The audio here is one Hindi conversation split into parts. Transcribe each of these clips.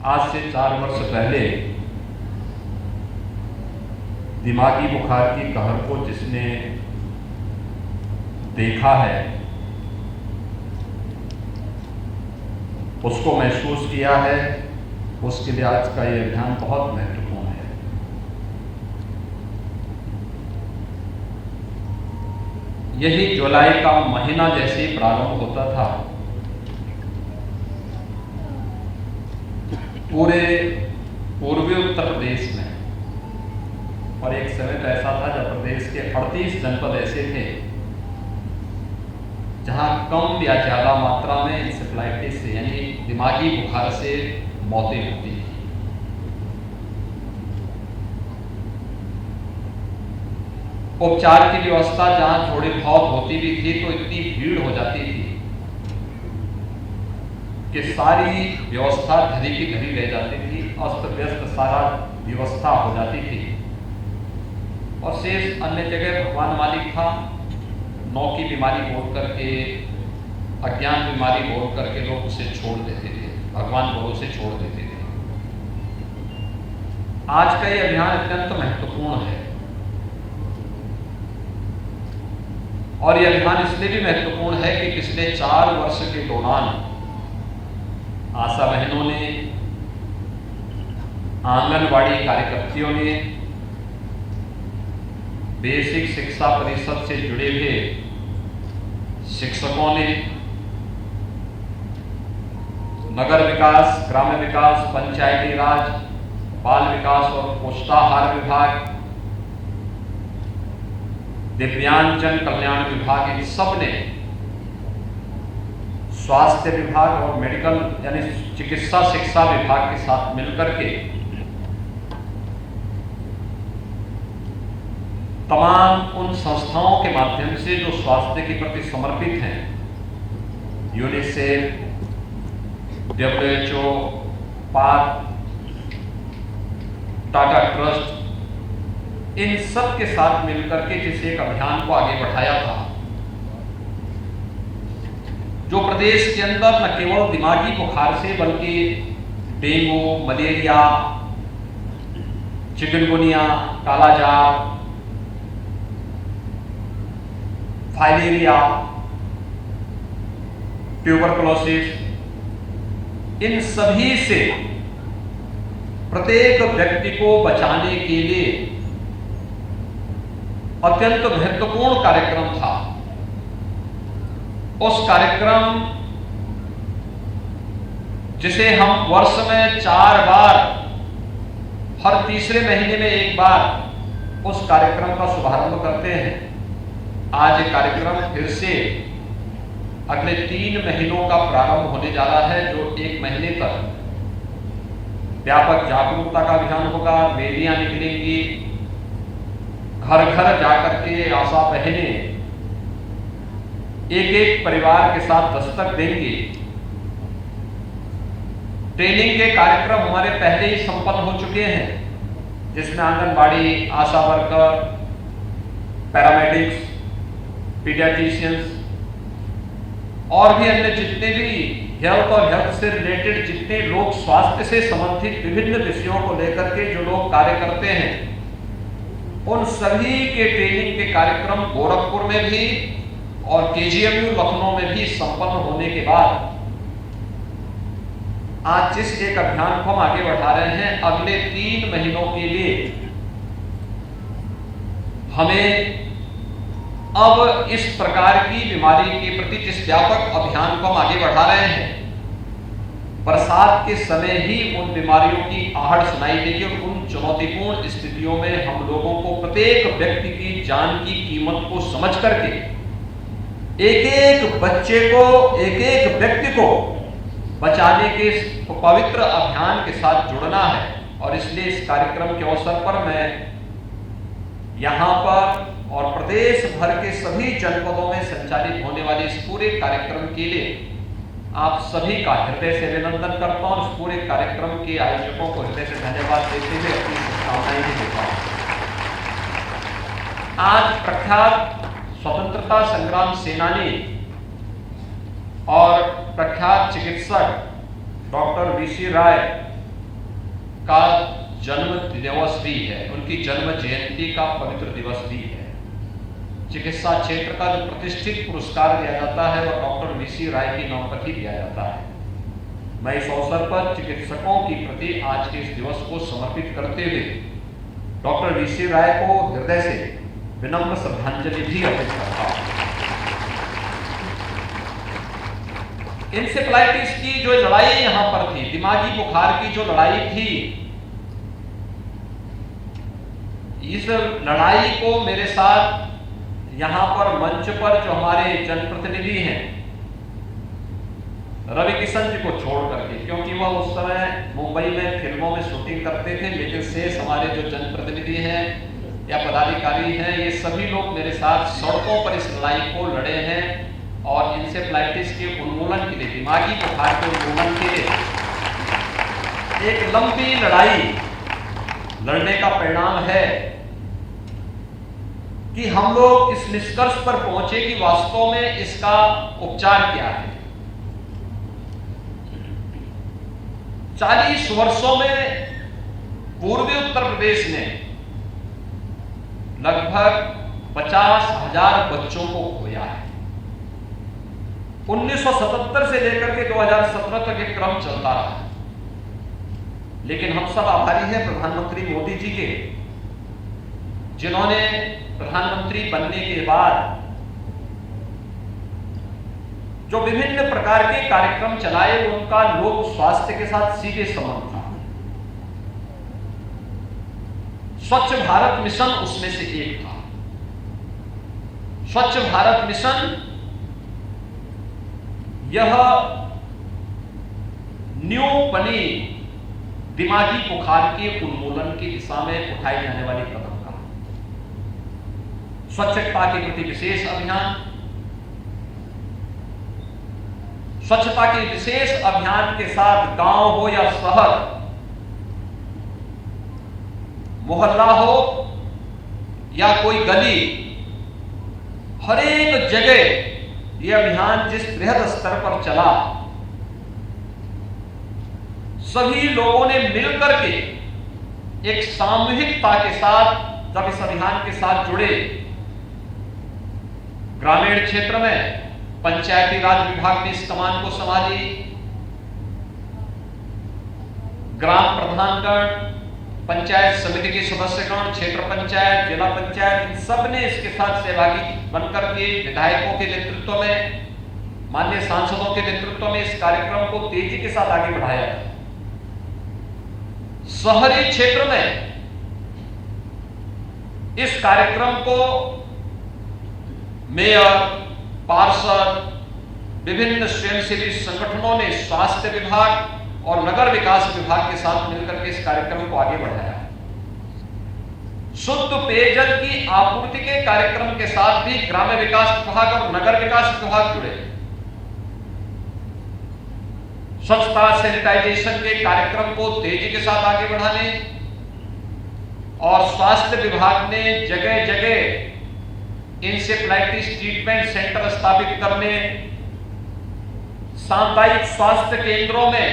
आज से 4 वर्ष पहले दिमागी बुखार की कहर को जिसने देखा है उसको महसूस किया है, उसके लिए आज का ये अभियान बहुत महत्वपूर्ण है। यही जुलाई का महीना जैसे ही प्रारंभ होता था, पूरे पूर्वी उत्तर प्रदेश में, और एक समय तो ऐसा था जब प्रदेश के 38 जनपद ऐसे थे जहां कम या ज्यादा मात्रा में इंसेफ्लाइटिस से यानी दिमागी बुखार से मौतें होती थी। उपचार की व्यवस्था जहां थोड़ी बहुत होती भी थी तो इतनी भीड़ हो जाती थी कि सारी व्यवस्था धरी की धरी रह जाती थी, अस्त व्यस्त सारा व्यवस्था हो जाती थी और शेष अन्य जगह भगवान मालिक था। नौ की बीमारी बोल करके, अज्ञान बीमारी बोल करके लोग उसे छोड़ देते थे, भगवान भरोसे छोड़ देते थे। आज का ये अभियान अत्यंत महत्वपूर्ण है और ये अभियान इसलिए भी महत्वपूर्ण है कि पिछले 4 वर्ष के दौरान आशा बहनों ने, आंगनवाड़ी कार्यकर्तियों ने, बेसिक शिक्षा परिषद से जुड़े हुए शिक्षकों ने, नगर विकास, ग्राम्य विकास, पंचायती राज, बाल विकास और पोषाहार विभाग, दिव्यांगजन कल्याण विभाग, इन सब ने स्वास्थ्य विभाग और मेडिकल यानी चिकित्सा शिक्षा विभाग के साथ मिलकर के तमाम उन संस्थाओं के माध्यम से जो स्वास्थ्य के प्रति समर्पित हैं, यूनिसेफ, WHO, पाक, टाटा ट्रस्ट, इन सब के साथ मिलकर के जिस एक अभियान को आगे बढ़ाया था, जो प्रदेश के अंदर न केवल दिमागी बुखार से बल्कि डेंगू, मलेरिया, चिकनगुनिया, कालाजार, फाइलेरिया, ट्यूबरकुलोसिस, इन सभी से प्रत्येक व्यक्ति को बचाने के लिए अत्यंत महत्वपूर्ण कार्यक्रम था। उस कार्यक्रम जिसे हम वर्ष में 4 बार, हर तीसरे महीने में 1 बार उस कार्यक्रम का शुभारंभ करते हैं, आज ये कार्यक्रम फिर से अगले 3 महीनों का प्रारंभ होने जा रहा है, जो 1 महीने तक व्यापक जागरूकता का अभियान होगा। रैलियां निकलेंगी, घर घर जाकर के आशा बहनें एक परिवार के साथ दस्तक देंगे। ट्रेनिंग के कार्यक्रम हमारे पहले ही संपन्न हो चुके हैं, जिसमें आंगनबाड़ी, आशा वर्कर, पैरामेडिक्स, पीडियाट्रिशियंस और भी अन्य जितने भी हेल्थ और हेल्थ से रिलेटेड जितने लोग स्वास्थ्य से संबंधित विभिन्न विषयों को लेकर के जो लोग कार्य करते हैं, उन सभी के ट्रेनिंग के कार्यक्रम गोरखपुर में भी और KGMU लखनऊ में भी संपन्न होने के बाद आज जिस एक अभियान को हम आगे बढ़ा रहे हैं, अगले 3 महीनों के लिए हमें अब इस प्रकार की बीमारी के प्रति जिस व्यापक अभियान को हम आगे बढ़ा रहे हैं, बरसात के समय ही उन बीमारियों की आहट सुनाई देगी और उन चुनौतीपूर्ण स्थितियों में हम लोगों को प्रत्येक व्यक्ति की जान की कीमत को समझ करके एक बच्चे को, एक व्यक्ति को बचाने के पवित्र अभियान के साथ जुड़ना है। और इसलिए इस कार्यक्रम के अवसर पर मैं यहां पर और प्रदेश भर के सभी जनपदों में संचालित होने वाले इस पूरे कार्यक्रम के लिए आप सभी का हृदय से अभिनंदन करता हूं। इस पूरे कार्यक्रम के आयोजकों को हृदय से धन्यवाद देते हुए अपनी शुभकामनाएं भी देता हूं। आज प्रख्यात स्वतंत्रता संग्राम सेनानी और प्रख्यात चिकित्सक डॉक्टर VC राय का जन्म दिवस भी है, उनकी जन्म जयंती का पवित्र दिवस भी है। चिकित्सा क्षेत्र का जो प्रतिष्ठित पुरस्कार दिया जाता है वह डॉक्टर वीसी राय की नाम पर ही दिया जाता है। मैं इस अवसर पर चिकित्सकों की प्रति आज के इस दिवस को समर्पित करते हुए डॉक्टर वीसी राय को हृदय से विनम्र श्रद्धांजलि भी अर्पित करता हूं। इंसेफ्लाइटिस की जो लड़ाई यहां पर थी, दिमागी बुखार की जो लड़ाई थी, इस लड़ाई को मेरे साथ यहां पर मंच पर जो हमारे जनप्रतिनिधि हैं रवि किशन जी को छोड़ करके, क्योंकि वह उस समय मुंबई में फिल्मों में शूटिंग करते थे, लेकिन शेष हमारे जो जनप्रतिनिधि हैं या पदाधिकारी हैं, ये सभी लोग मेरे साथ सड़कों पर इस लड़ाई को लड़े हैं और इंसेफ्लाइटिस के उन्मूलन के लिए, दिमागी बुखार के उन्मूलन के लिए एक लंबी लड़ाई लड़ने का परिणाम है कि हम लोग इस निष्कर्ष पर पहुंचे कि वास्तव में इसका उपचार क्या है। 40 वर्षों में पूर्वी उत्तर प्रदेश ने लगभग 50,000 बच्चों को खोया है। 1977 से लेकर के 2017 तक एक क्रम चलता रहा, लेकिन हम सब आभारी हैं प्रधानमंत्री मोदी जी के, जिन्होंने प्रधानमंत्री बनने के बाद जो विभिन्न प्रकार के कार्यक्रम चलाए, उनका लोक स्वास्थ्य के साथ सीधे संबंध था। स्वच्छ भारत मिशन उसमें से एक था। स्वच्छ भारत मिशन यह न्यू बनी दिमागी बुखार के उन्मूलन की दिशा में उठाई जाने वाली कदम था। स्वच्छता के प्रति विशेष अभियान, स्वच्छता के विशेष अभियान के साथ गांव हो या शहर, मोहल्ला हो या कोई गली, हर एक जगह यह अभियान जिस बृहद स्तर पर चला, सभी लोगों ने मिलकर के एक सामूहिकता के साथ जब इस अभियान के साथ जुड़े, ग्रामीण क्षेत्र में पंचायती राज विभाग ने इस कमान को संभाली, ग्राम प्रधानगण, पंचायत समिति के सदस्यगण, क्षेत्र पंचायत, जिला पंचायत, इन सब ने इसके साथ सहभागी बनकर के विधायकों के नेतृत्व में, माननीय सांसदों के नेतृत्व में इस कार्यक्रम को तेजी के साथ आगे बढ़ाया। शहरी क्षेत्र में इस कार्यक्रम को मेयर, पार्षद, विभिन्न स्वयंसेवी संगठनों ने स्वास्थ्य विभाग और नगर विकास विभाग के साथ मिलकर के इस कार्यक्रम को आगे बढ़ाया। शुद्ध पेयजल की आपूर्ति के कार्यक्रम के साथ भी ग्राम्य विकास विभाग और नगर विकास विभाग जुड़े। स्वच्छता सैनिटाइजेशन के कार्यक्रम को तेजी के साथ आगे बढ़ाने और स्वास्थ्य विभाग ने जगह जगह इंसेफ्लाइटिस ट्रीटमेंट सेंटर स्थापित करने, सामुदायिक स्वास्थ्य केंद्रों में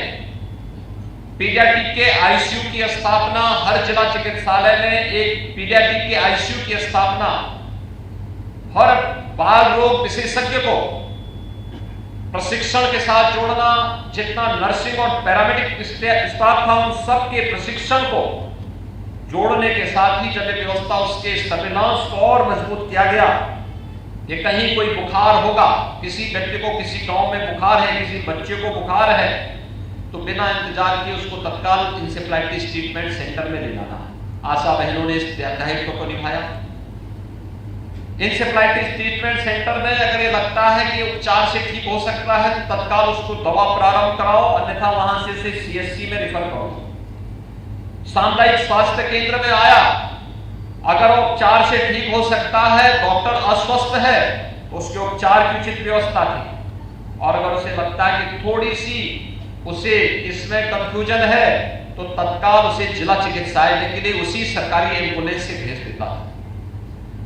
पीडियाट्रिक के आईसीयू की स्थापना, हर जिला चिकित्सालय में एक पीडियाट्रिक के आईसीयू की स्थापना, हर बाल रोग विशेषज्ञ को प्रशिक्षण के साथ जोड़ना, जितना नर्सिंग और पैरामेडिक स्टाफ था उन सबके प्रशिक्षण को जोड़ने के साथ ही जब व्यवस्था उसके सर्विलांस को और मजबूत किया गया कि कहीं कोई बुखार होगा, किसी व्यक्ति को किसी गांव में बुखार है, किसी बच्चे को बुखार है, तो बिना इंतजार किए उसको तत्काल इंसेफ्लाइटिस ट्रीटमेंट सेंटर में ले जाना। आशा बहनों ने इस दायित्व को निभाया। इंसेफ्लाइटिस ट्रीटमेंट सेंटर में अगर ये लगता है कि उपचार से ठीक हो सकता है तो तत्काल उसको दवा प्रारंभ कराओ, अन्यथा वहां से उसे सीएससी में रेफर करो। सामुदायिक स्वास्थ्य केंद्र में आया, अगर उपचार से ठीक हो सकता है, डॉक्टर अस्वस्थ है तो उसके उपचार की उचित व्यवस्था थी, और अगर उसे लगता है कि थोड़ी सी उसे इसमें कंफ्यूजन है तो तत्काल उसे जिला चिकित्सालय के लिए उसी सरकारी एम्बुलेंस से भेज देता।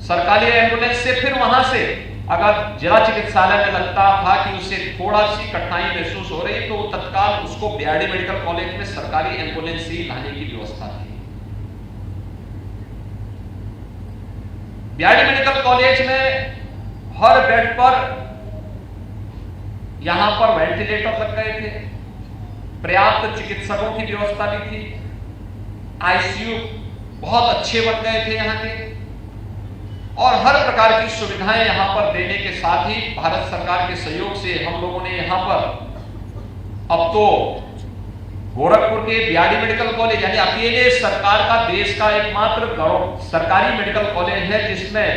सरकारी एम्बुलेंस से फिर वहां से अगर जिला चिकित्सालय में लगता था कि उसे थोड़ा सी कठिनाई महसूस हो रही तो तत्काल उसको बीआरडी मेडिकल कॉलेज में सरकारी एम्बुलेंस ही लाने की व्यवस्था थी। बीआरडी मेडिकल कॉलेज में हर बेड पर यहां पर वेंटिलेटर लग गए थे, पर्याप्त चिकित्सकों की व्यवस्था भी थी, आईसीयू बहुत अच्छे बन गए थे यहां के, और हर प्रकार की सुविधाएं यहां पर देने के साथ ही भारत सरकार के सहयोग से हम लोगों ने यहां पर अब तो गोरखपुर के बीआरडी मेडिकल कॉलेज यानी अकेले सरकार का देश का एकमात्र सरकारी मेडिकल कॉलेज है जिसमें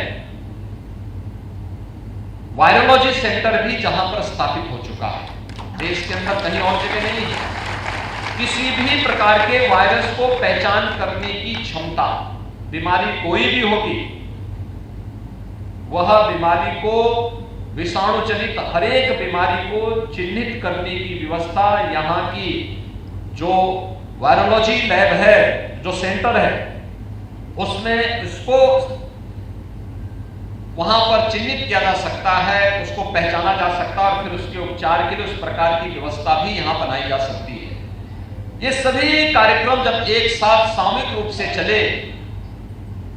वायरोलॉजी सेंटर भी जहां पर स्थापित हो चुका है। देश के अंदर कहीं और जगह नहीं है। किसी भी प्रकार के वायरस को पहचान करने की क्षमता, बीमारी कोई भी होगी, वह बीमारी को, विषाणु जनित हर एक बीमारी को चिन्हित करने की व्यवस्था यहां की जो वायरोलॉजी लैब है, जो सेंटर है, उसमें इसको वहां पर चिन्हित किया जा सकता है, उसको पहचाना जा सकता है और फिर उसके उपचार के लिए उस प्रकार की व्यवस्था भी यहां बनाई जा सकती है। ये सभी कार्यक्रम जब एक साथ सामूहिक रूप से चले,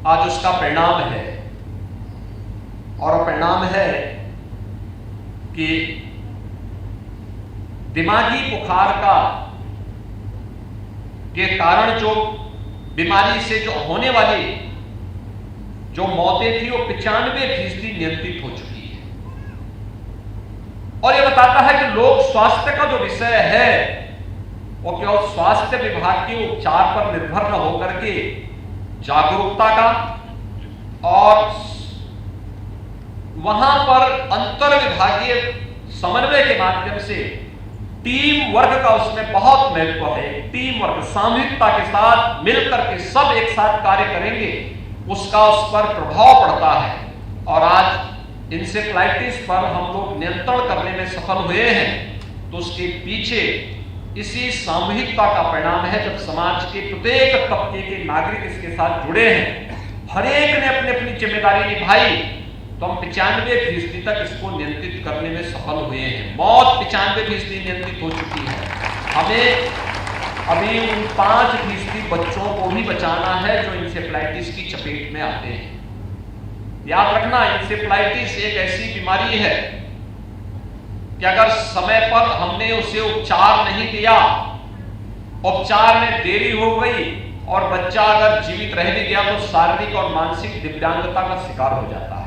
आज उसका परिणाम है, और परिणाम है कि दिमागी बुखार का के कारण जो बीमारी से जो होने वाली जो मौतें थी वो 95% नियंत्रित हो चुकी है। और ये बताता है कि लोक स्वास्थ्य का जो विषय है वो केवल स्वास्थ्य विभाग के उपचार पर निर्भर न होकर के जागरूकता का और वहां पर अंतर विभागीय समन्वय के माध्यम से टीम वर्क का उसमें बहुत महत्व है। टीम वर्क, सामूहिकता के साथ मिलकर के सब एक साथ कार्य करेंगे, उसका उस पर प्रभाव पड़ता है। और आज इंसेफ्लाइटिस पर हम लोग नियंत्रण करने में सफल हुए हैं तो उसके पीछे इसी सामूहिकता का परिणाम है। जब समाज के प्रत्येक तबके के नागरिक इसके साथ जुड़े हैं, हर एक ने अपनी अपनी जिम्मेदारी निभाई, तो हम 95% तक इसको नियंत्रित करने में सफल हुए हैं। मौत 95% नियंत्रित हो चुकी है। हमें अभी उन 5% बच्चों को भी बचाना है जो इंसेफ्लाइटिस की चपेट में आते हैं। याद रखना, इंसेफ्लाइटिस एक ऐसी बीमारी है कि अगर समय पर हमने उसे उपचार नहीं दिया, उपचार में देरी हो गई और बच्चा अगर जीवित रह भी गया तो शारीरिक और मानसिक दिव्यांगता का शिकार हो जाता है।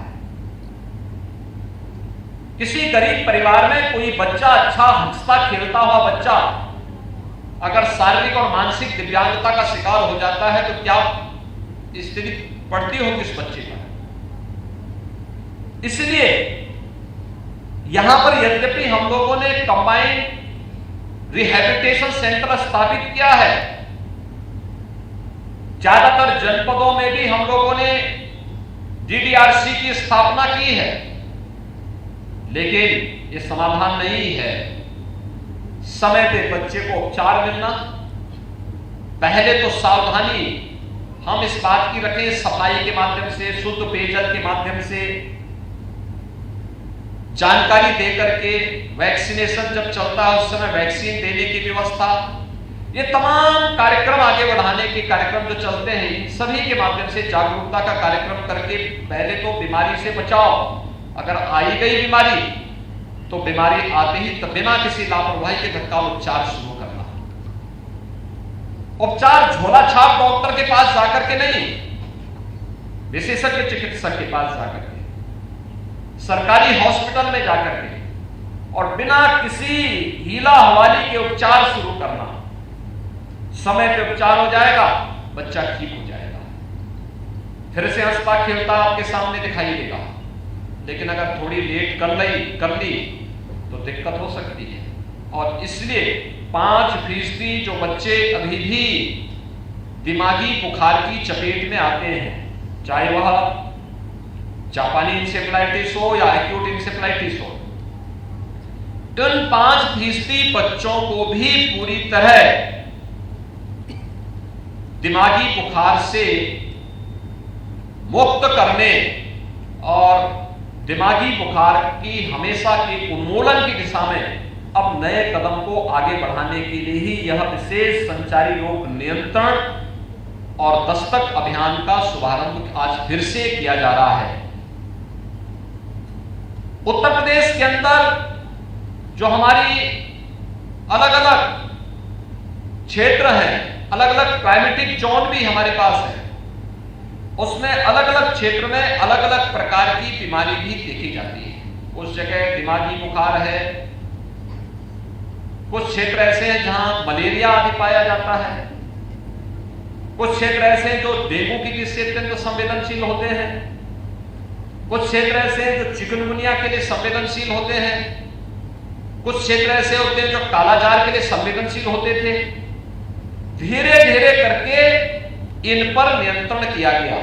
किसी गरीब परिवार में कोई बच्चा, अच्छा हंसता खेलता हुआ बच्चा अगर शारीरिक और मानसिक दिव्यांगता का शिकार हो जाता है तो क्या स्थिति पड़ती होगी उस बच्चे का। इसलिए यहां पर यद्यपि हम लोगों ने कंबाइंड रिहैबिलिटेशन सेंटर स्थापित किया है, ज्यादातर जनपदों में भी हम लोगों ने डीडीआरसी की स्थापना की है, लेकिन ये समाधान नहीं है। समय पे बच्चे को उपचार मिलना, पहले तो सावधानी हम इस बात की रखें, सफाई के माध्यम से, शुद्ध पेयजल के माध्यम से, जानकारी देकर के, वैक्सीनेशन जब चलता है उस समय वैक्सीन देने की व्यवस्था, ये तमाम कार्यक्रम आगे बढ़ाने के कार्यक्रम जो चलते हैं, इन सभी के माध्यम से जागरूकता का कार्यक्रम करके पहले तो बीमारी से बचाओ। अगर आई गई बीमारी तो बीमारी आते ही तो बिना किसी लापरवाही के तत्काल उपचार शुरू करना। उपचार झोला छाप डॉक्टर के पास जाकर के नहीं, विशेषज्ञ चिकित्सक के पास जाकर के, सरकारी हॉस्पिटल में जाकर के, और बिना किसी हीला हवाली के उपचार शुरू करना। समय पे उपचार हो जाएगा, बच्चा ठीक हो जाएगा, फिर से हंसता खेलता आपके सामने दिखाई देगा। लेकिन अगर थोड़ी लेट कर ली तो दिक्कत हो सकती है। और इसलिए 5% जो बच्चे अभी भी दिमागी बुखार की चपेट में आते हैं, चाहे वह जापानी इंसेफ्लाइटिस हो या एक्यूट इंसेफ्लाइटिस हो, उन 5% बच्चों को भी पूरी तरह दिमागी बुखार से मुक्त करने और दिमागी बुखार की हमेशा के उन्मूलन की दिशा में अब नए कदम को आगे बढ़ाने के लिए ही यह विशेष संचारी रोग नियंत्रण और दस्तक अभियान का शुभारंभ आज फिर से किया जा रहा है। उत्तर प्रदेश के अंदर जो हमारी अलग अलग क्षेत्र हैं, अलग अलग क्लाइमेटिक जोन भी हमारे पास है, उसमें अलग अलग क्षेत्र में अलग अलग प्रकार की बीमारी भी देखी जाती है। उस जगह दिमागी बुखार है, कुछ क्षेत्र ऐसे हैं जहां मलेरिया आदि पाया जाता है, कुछ क्षेत्र ऐसे हैं जो डेंगू की दृष्टि से अत्यंत संवेदनशील होते हैं, कुछ क्षेत्र ऐसे हैं जो चिकनगुनिया के लिए संवेदनशील होते हैं, कुछ क्षेत्र ऐसे होते हैं जो कालाजार के लिए संवेदनशील होते थे। धीरे धीरे करके इन पर नियंत्रण किया गया।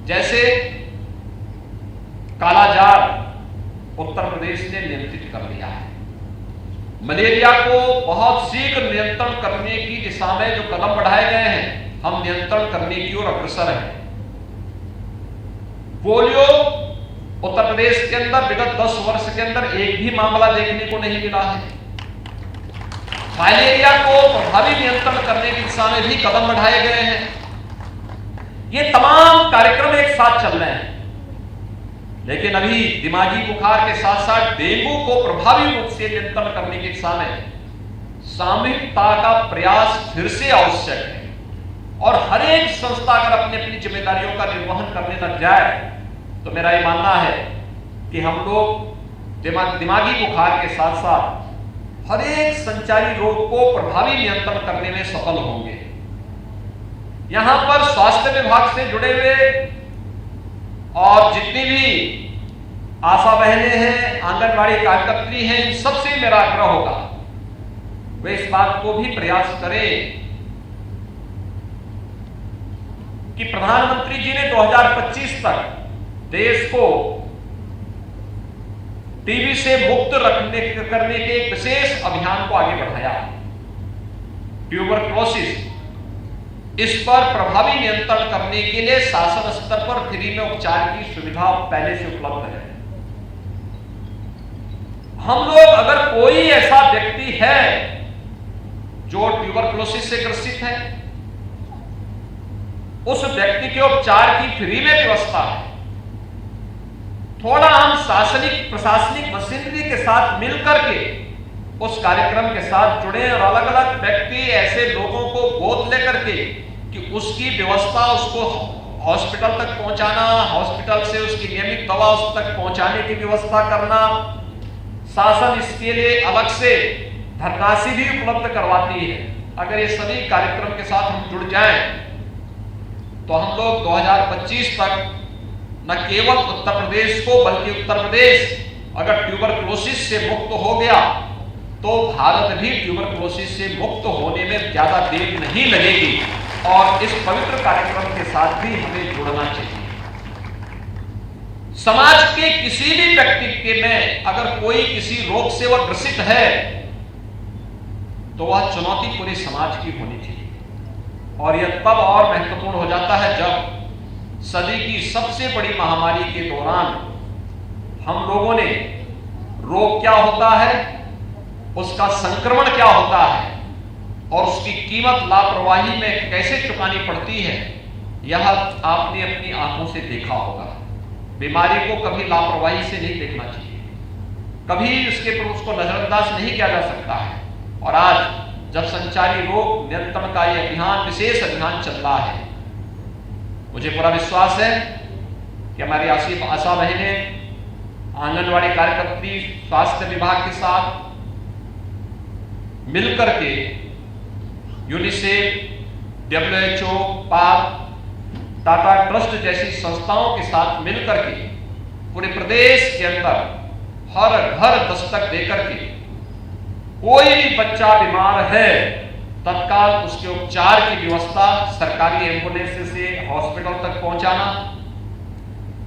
जैसे कालाजार उत्तर प्रदेश ने नियंत्रित कर लिया है। मलेरिया को बहुत शीघ्र नियंत्रण करने की दिशा में जो कदम बढ़ाए गए हैं, हम नियंत्रण करने की ओर अग्रसर हैं। पोलियो उत्तर प्रदेश के अंदर विगत 10 वर्ष के अंदर एक भी मामला देखने को नहीं मिला है। फाइलेरिया को प्रभावी नियंत्रण करने की दिशा में भी कदम बढ़ाए गए हैं। ये तमाम कार्यक्रम एक साथ चल रहे हैं, लेकिन अभी दिमागी बुखार के साथ साथ डेंगू को प्रभावी रूप से नियंत्रण करने की दिशा में सामूहिकता का प्रयास फिर से आवश्यक है। और हर एक संस्था अगर अपनी अपनी जिम्मेदारियों का निर्वहन करने लग जाए तो मेरा ये मानना है कि हम लोग दिमागी बुखार के साथ साथ हर एक संचारी रोग को प्रभावी नियंत्रण करने में सफल होंगे। यहां पर स्वास्थ्य विभाग से जुड़े हुए और जितनी भी आशा बहनें हैं, आंगनबाड़ी कार्यकर्त्री हैं, इन सबसे मेरा आग्रह होगा वे इस बात को भी प्रयास करें कि प्रधानमंत्री जी ने 2025 तक देश को टीबी से मुक्त करने के एक विशेष अभियान को आगे बढ़ाया। ट्यूबरक्लोसिस, इस पर प्रभावी नियंत्रण करने के लिए शासन स्तर पर फ्री में उपचार की सुविधा पहले से उपलब्ध है। हम लोग अगर कोई ऐसा व्यक्ति है जो ट्यूबरक्लोसिस से ग्रसित है, उस व्यक्ति के उपचार की फ्री में व्यवस्था है। थोड़ा हम शासनिक प्रशासनिक मशीनरी के साथ मिलकर के उस कार्यक्रम के साथ जुड़े और अलग अलग व्यक्ति ऐसे लोगों को गोद लेकर के कि उसकी व्यवस्था, उसको हॉस्पिटल तक पहुंचाना, हॉस्पिटल से उसकी नियमित दवा उस तक पहुंचाने की व्यवस्था करना, शासन इसके लिए अलग से धनराशि भी उपलब्ध करवाती है। अगर ये सभी कार्यक्रम के साथ हम जुड़ जाएं तो हम लोग 2025 तक न केवल उत्तर प्रदेश को बल्कि उत्तर प्रदेश अगर ट्यूबरक्लोसिस से मुक्त हो गया तो भारत भी ट्यूबरक्लोसिस से मुक्त होने में ज्यादा देर नहीं लगेगी। और इस पवित्र कार्यक्रम के साथ भी हमें जुड़ना चाहिए। समाज के किसी भी व्यक्ति के में अगर कोई किसी रोग से वह ग्रसित है तो वह चुनौती पूरे समाज की होनी चाहिए। और यह तब और महत्वपूर्ण हो जाता है जब सदी की सबसे बड़ी महामारी के दौरान हम लोगों ने रोग क्या होता है, उसका संक्रमण क्या होता है और उसकी कीमत लापरवाही में कैसे चुकानी पड़ती है, यह आपने अपनी आंखों से देखा होगा। बीमारी को कभी लापरवाही से नहीं देखना चाहिए, कभी उसके पर उसको नजरअंदाज नहीं किया जा सकता है। और आज जब संचारी रोग नियंत्रण का यह अभियान, विशेष अभियान चल रहा है, मुझे पूरा विश्वास है कि हमारी आशा बहनें, आंगनवाड़ी कार्यकर्त्री स्वास्थ्य विभाग के साथ मिलकर के यूनिसेफ, WHO, पाक, टाटा ट्रस्ट जैसी संस्थाओं के साथ मिलकर के पूरे प्रदेश के अंदर हर घर दस्तक देकर के कोई भी बच्चा बीमार है तत्काल उसके उपचार की व्यवस्था, सरकारी एम्बुलेंस से हॉस्पिटल तक पहुंचाना,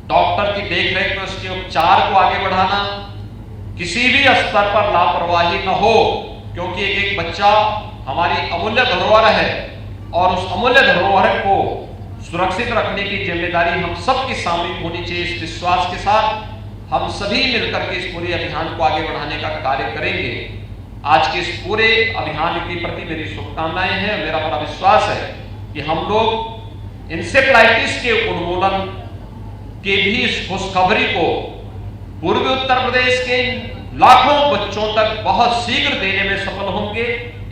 डॉक्टर की देखरेख में उसके उपचार को आगे बढ़ाना, किसी भी स्तर पर लापरवाही न हो, क्योंकि एक एक बच्चा हमारी अमूल्य धरोहर है और उस अमूल्य धरोहर को सुरक्षित रखने की जिम्मेदारी हम सबकी सामूहिक होनी चाहिए। इस विश्वास के साथ हम सभी मिलकर के इस पूरे अभियान को आगे बढ़ाने का कार्य करेंगे। आज के इस पूरे अभियान के प्रति मेरी शुभकामनाएं हैं। मेरा बड़ा विश्वास है कि हम लोग इंसेफ्लाइटिस के उन्मूलन के भी इस खुशखबरी को पूर्वी उत्तर प्रदेश के लाखों बच्चों तक बहुत शीघ्र देने में सफल होंगे।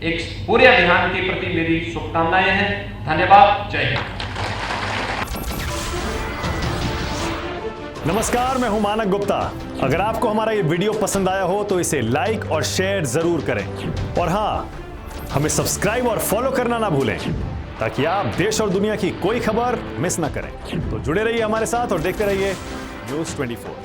एक पूरे अभियान के प्रति मेरी शुभकामनाएं हैं। धन्यवाद। जय हिंद। नमस्कार, मैं हूं मानक गुप्ता। अगर आपको हमारा ये वीडियो पसंद आया हो तो इसे लाइक और शेयर जरूर करें, और हाँ, हमें सब्सक्राइब और फॉलो करना ना भूलें ताकि आप देश और दुनिया की कोई खबर मिस ना करें। तो जुड़े रहिए हमारे साथ और देखते रहिए News 24।